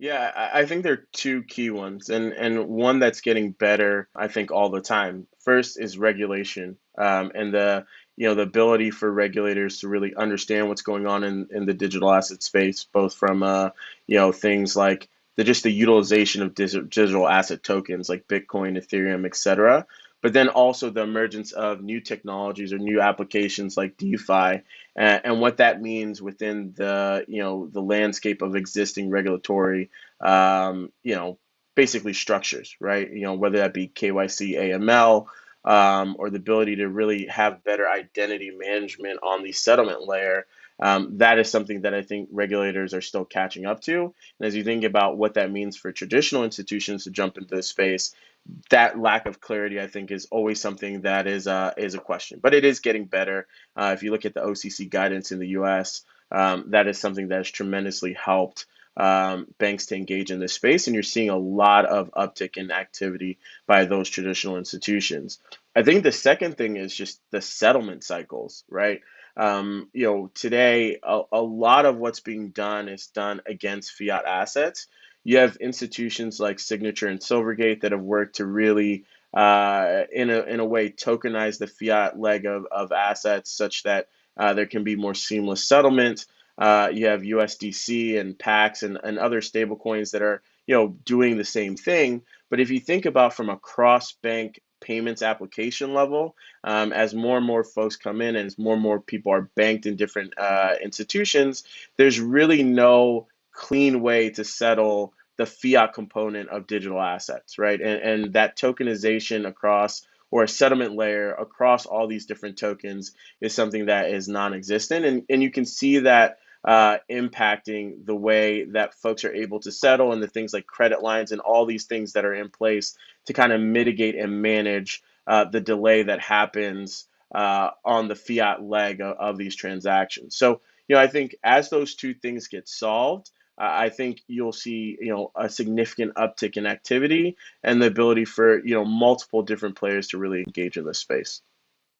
Yeah, I think there are two key ones, and one that's getting better, I think, all the time. First is regulation, and the ability for regulators to really understand what's going on in the digital asset space, both from things like just the utilization of digital asset tokens like Bitcoin, Ethereum, etc. But then also the emergence of new technologies or new applications like DeFi, and what that means within the landscape of existing regulatory um, you know, basically structures, right? Whether that be KYC, AML, or the ability to really have better identity management on the settlement layer. That is something that I think regulators are still catching up to. And as you think about what that means for traditional institutions to jump into this space, that lack of clarity, I think, is always something that is a question. But it is getting better. If you look at the OCC guidance in the U.S., that is something that has tremendously helped banks to engage in this space, and you're seeing a lot of uptick in activity by those traditional institutions. I think the second thing is just the settlement cycles, right? Today a lot of what's being done is done against fiat assets. You have institutions like Signature and Silvergate that have worked to really, in a way, tokenize the fiat leg of assets such that there can be more seamless settlement. You have USDC and PAX and other stable coins that are doing the same thing. But if you think about from a cross bank payments application level, as more and more folks come in and as more and more people are banked in different institutions, there's really no clean way to settle the fiat component of digital assets, right? And that tokenization across or a settlement layer across all these different tokens is something that is non-existent. And you can see that impacting the way that folks are able to settle and the things like credit lines and all these things that are in place to kind of mitigate and manage the delay that happens on the fiat leg of these transactions. So, I think as those two things get solved, I think you'll see, a significant uptick in activity and the ability for, multiple different players to really engage in this space.